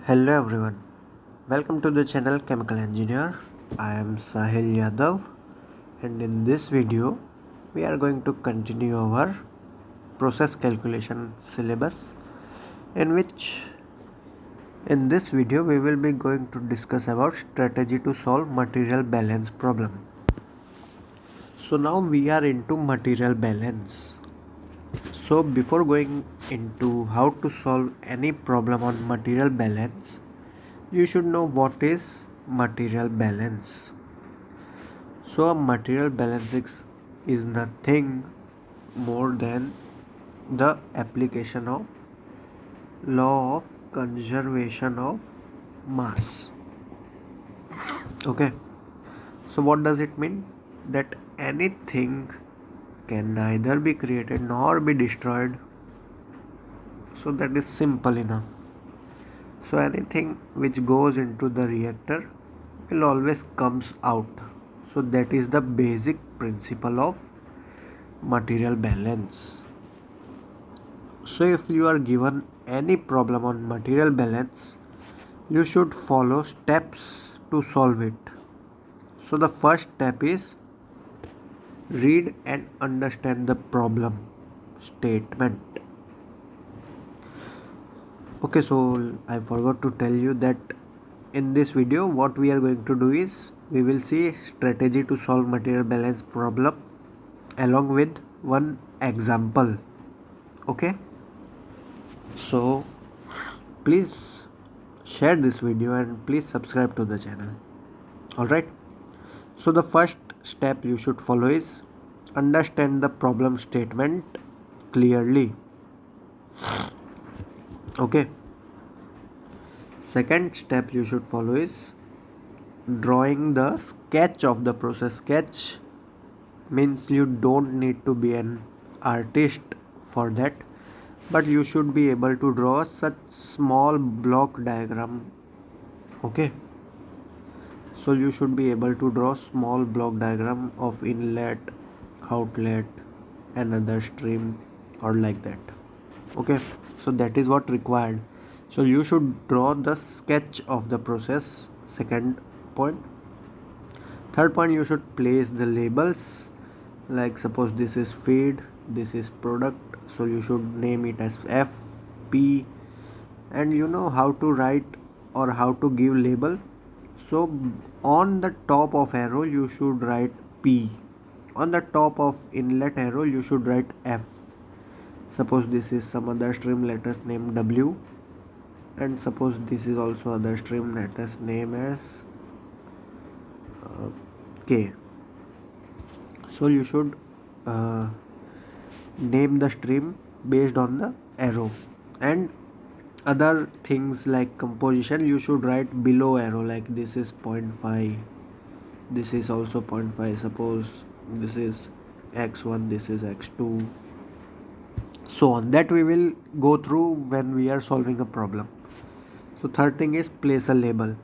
Hello everyone, welcome to the channel Chemical Engineer. I am Sahil Yadav, and in this video we are going to continue our process calculation syllabus, in which in this video we will be going to discuss about strategy to solve material balance problem. So now we are into material balance. So before going into how to solve any problem on material balance, you should know what is material balance. So a material balance is nothing more than the application of law of conservation of mass. Okay, so what does it mean? That anything can neither be created nor be destroyed. So that is simple enough. So anything which goes into the reactor will always comes out. So that is the basic principle of material balance. So if you are given any problem on material balance, you should follow steps to solve it. So the first step is read and understand the problem statement. Okay, so I forgot to tell you that in this video what we are going to do is we will see strategy to solve material balance problem along with one example. Okay, so please share this video and please subscribe to the channel. Alright, so the first step you should follow is understand the problem statement clearly. Okay, second step you should follow is drawing the sketch of the process. Sketch means you don't need to be an artist for that, but you should be able to draw such small block diagram. Okay, so you should be able to draw small block diagram of inlet, outlet, another stream, or like that. Okay, so that is what required. So you should draw the sketch of the process. Second point. Third point, you should place the labels, like suppose this is feed, this is product, so you should name it as F, P, and you know how to write or how to give label. So on the top of arrow you should write P, on the top of inlet arrow you should write F. Suppose this is some other stream, let us name W, and suppose this is also other stream, let us name as K. So you should name the stream based on the arrow, and other things like composition you should write below arrow, like this is 0.5, this is also 0.5, suppose this is x1, this is x2, so on. That we will go through when we are solving a problem. So third thing is place a label.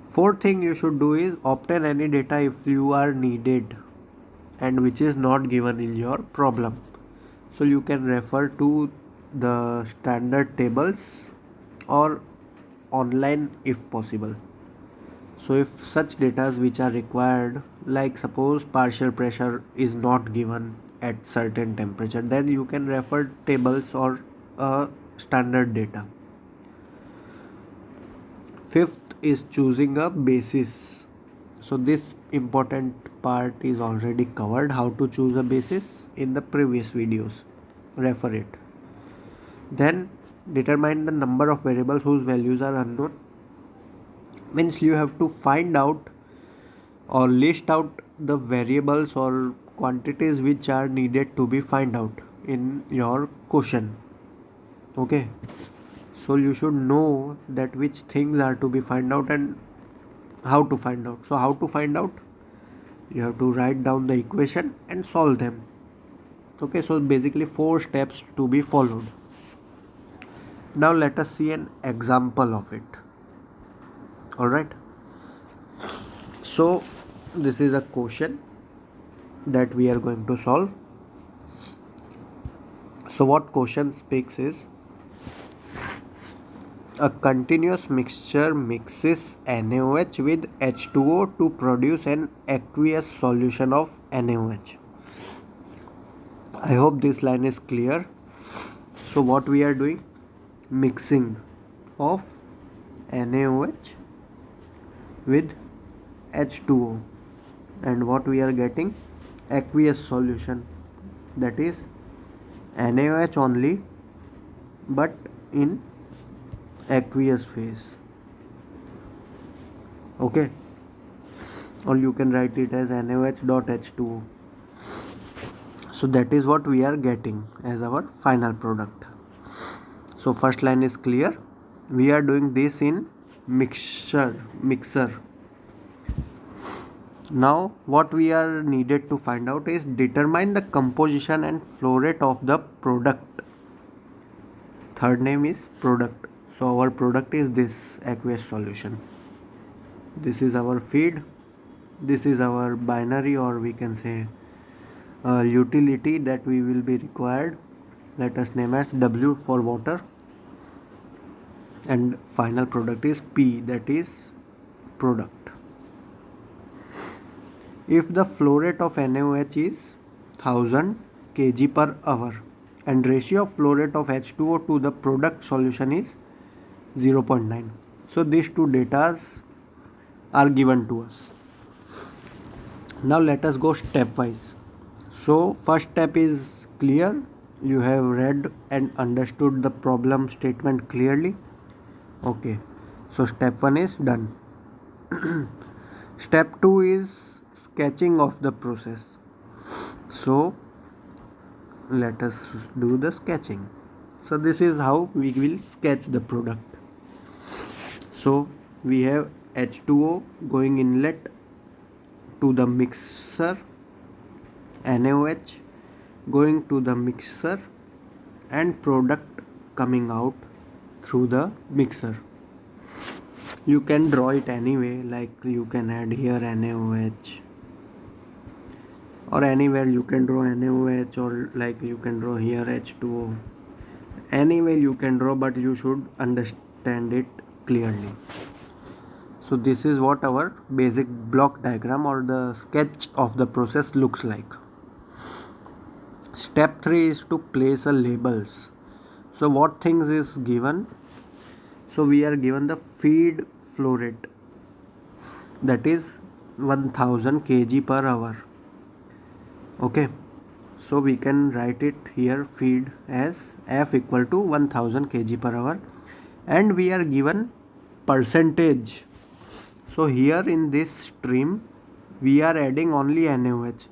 Fourth thing you should do is obtain any data if you are needed and which is not given in your problem. So you can refer to the standard tables or online if possible. So if such data which are required, like suppose partial pressure is not given at certain temperature, then you can refer tables or standard data. Fifth is choosing a basis. So this important part is already covered, how to choose a basis, in the previous videos. Refer it. Then determine the number of variables whose values are unknown. Means you have to find out or list out the variables or quantities which are needed to be find out in your question. Okay, so you should know that which things are to be find out and how to find out. So how to find out? You have to write down the equation and solve them. Okay, so basically 4 steps to be followed. Now let us see an example of it. Alright, so this is a question that we are going to solve. So what question speaks is, A continuous mixture mixes NaOH with H2O to produce an aqueous solution of NaOH. I hope this line is clear. So what we are doing? Mixing of NaOH with H2O, and what we are getting? Aqueous solution, that is NaOH only but in aqueous phase. Okay, or you can write it as NaOH dot H2O. So that is what we are getting as our final product. So first line is clear. We are doing this in mixer. Now what we are needed to find out is determine the composition and flow rate of the product. Third name is product. So our product is this aqueous solution. This is our feed. This is our binary, or we can say utility that we will be required. Let us name as W for water, and final product is P, that is product. If the flow rate of NaOH is 1000 kg per hour and ratio of flow rate of H2O to the product solution is 0.9. So these two datas are given to us. Now let us go stepwise. So first step is clear. You have read and understood the problem statement clearly. Okay, so step 1 is done. Step 2 is sketching of the process. So let us do the sketching. So this is how we will sketch the product. So we have H2O going inlet to the mixer, NaOH going to the mixer, and product coming out through the mixer. You can draw it anyway, like you can add here NaOH, or anywhere you can draw NaOH, or like you can draw here H2O. Anyway you can draw, but you should understand it clearly. So this is what our basic block diagram or the sketch of the process looks like. Step 3 is to place a labels. So what things is given? So we are given the feed flow rate, that is 1000 kg per hour. Okay, so we can write it here, feed as F equal to 1000 kg per hour, and we are given percentage. So here in this stream we are adding only NaOH.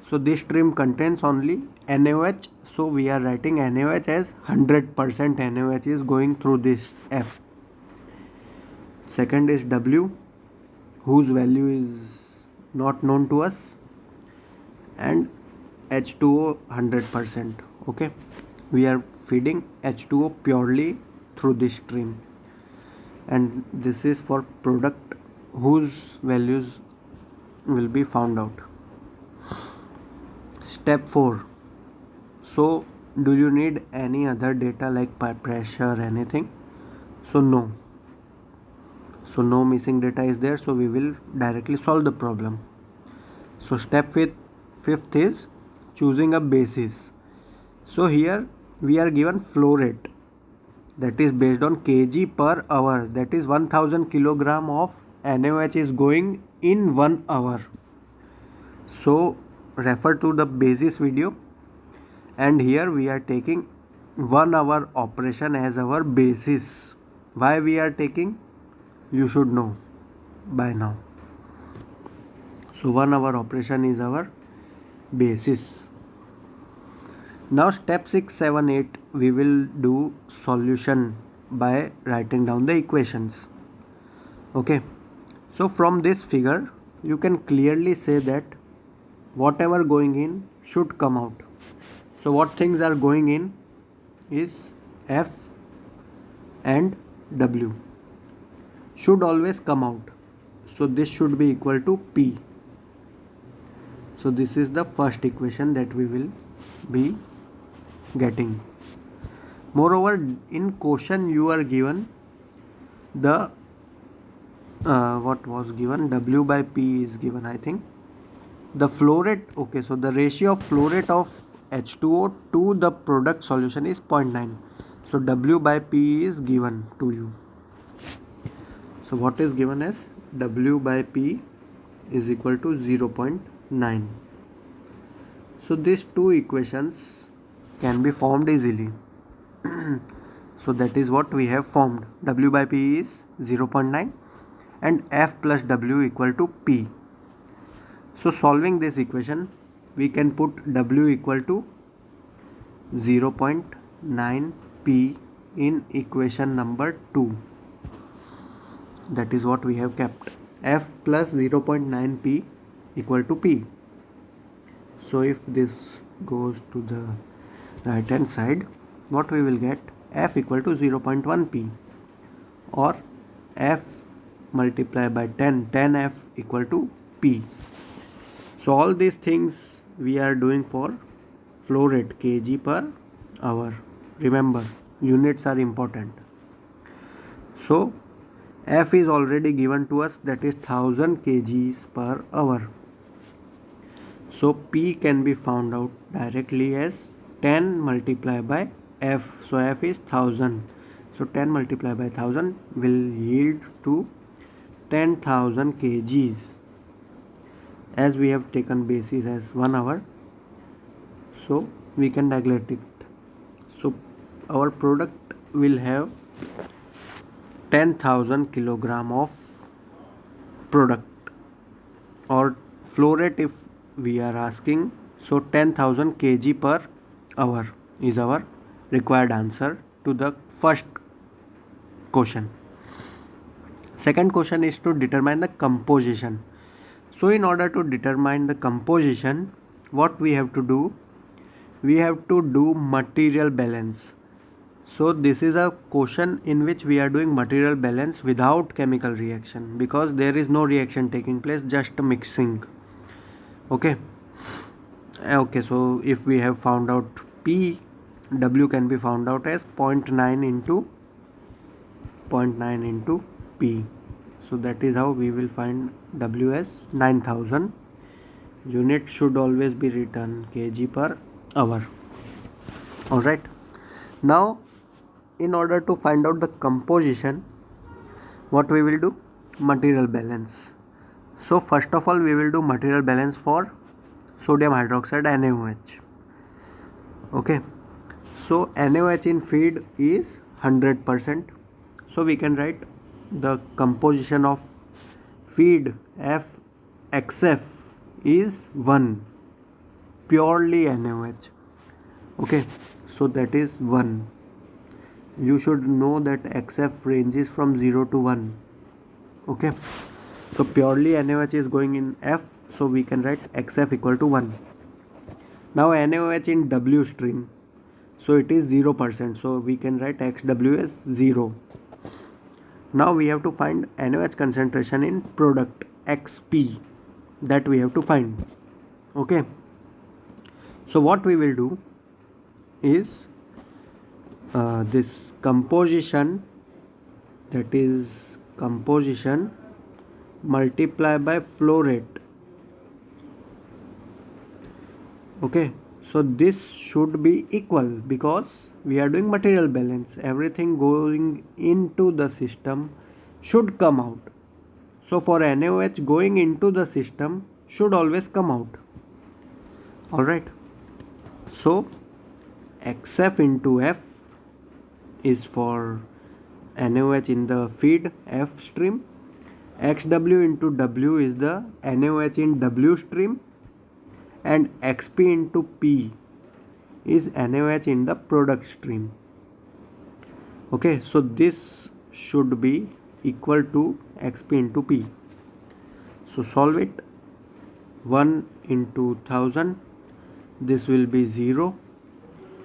So this stream contains only NaOH. So we are writing NaOH as 100% NaOH is going through this F. Second is W, whose value is not known to us, and H2O 100%. Okay, we are feeding H2O purely through this stream, and this is for product whose values will be found out. Step 4. So do you need any other data like pressure, anything? So no. So no missing data is there, so we will directly solve the problem. So step 5th is choosing a basis. So here we are given flow rate, that is based on kg per hour, that is 1000 kilogram of NaOH is going in 1 hour. So refer to the basis video, and here we are taking 1 hour operation as our basis. Why we are taking? You should know by now. So 1 hour operation is our basis. Now step 6, 7, 8 we will do solution by writing down the equations. Okay, so from this figure you can clearly say that whatever going in should come out. So what things are going in is F and W should always come out. So this should be equal to P. So this is the first equation that we will be getting. Moreover, in question you are given the what was given, W by P is given, I think. The flow rate, okay, so the ratio of flow rate of H2O to the product solution is 0.9. So W by P is given to you. So what is given as W by P is equal to 0.9. So these two equations can be formed easily. So that is what we have formed. W by P is 0.9 and F plus W equal to P. So solving this equation, we can put W equal to 0.9 P in equation number 2. That is what we have kept. F plus 0.9 P equal to P. So if this goes to the right hand side, what we will get? F equal to 0.1 P, or F multiplied by 10, 10F equal to P. So all these things we are doing for flow rate, kg per hour. Remember, units are important. So F is already given to us, that is 1000 kgs per hour. So P can be found out directly as 10 multiplied by F. So F is 1000. So 10 multiplied by 1000 will yield to 10,000 kgs. As we have taken basis as 1 hour, so we can neglect it. So our product will have 10,000 kilogram of product, or flow rate if we are asking, so 10,000 kg per hour is our required answer to the first question. Second question is to determine the composition. So in order to determine the composition, what we have to do? We have to do material balance. So this is a question in which we are doing material balance without chemical reaction, because there is no reaction taking place, just mixing. Okay, so if we have found out P, W can be found out as 0.9 into P. So that is how we will find W as 9000. Unit should always be written kg per hour. Alright, now in order to find out the composition, what we will do? Material balance. So first of all, we will do material balance for sodium hydroxide, NaOH. Okay, so NaOH in feed is 100%. So we can write the composition of feed FXF is 1, purely NaOH. Okay, so that is 1. You should know that XF ranges from 0 to 1. Okay, so purely NaOH is going in F, so we can write XF equal to 1. Now NaOH in W stream, so it is 0%, so we can write XW as 0. Now we have to find NaOH concentration in product, XP, that we have to find. Okay, so what we will do is this composition, that is composition multiplied by flow rate. Okay, so this should be equal, because we are doing material balance. Everything going into the system should come out. So for NaOH, going into the system should always come out. Alright, so XF into F is for NaOH in the feed F stream. XW into W is the NaOH in W stream, and XP into P is NaOH in the product stream. Okay, so this should be equal to XP into P. So solve it. 1 into 1000, this will be 0,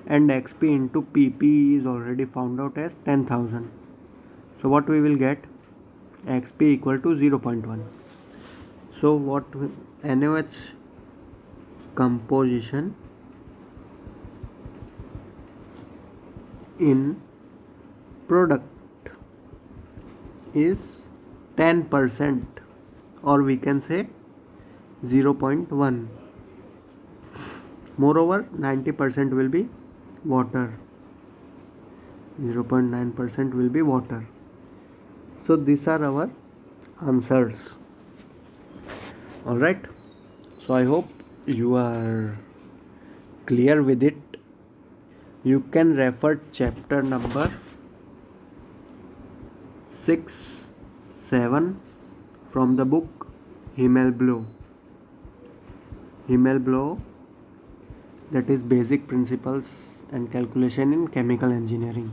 and XP into P is already found out as 10,000. So what we will get? XP equal to 0.1. So what NaOH composition in product is 10%, or we can say 0.1. Moreover, 90% will be water. 0.9% will be water. So these are our answers. Alright. So I hope you are clear with it. You can refer chapter number 6, 7 from the book Himmelblau. Himmelblau, that is Basic Principles and Calculation in Chemical Engineering.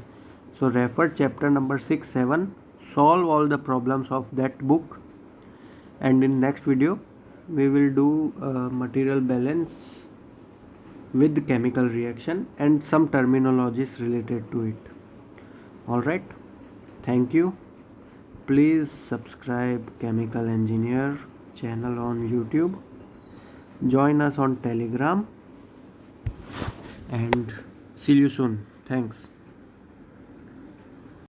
So refer chapter number 6, 7, solve all the problems of that book, and in next video we will do material balance with chemical reaction and some terminologies related to it. Alright, thank you. Please subscribe Chemical Engineer channel on YouTube. Join us on Telegram and see you soon. Thanks.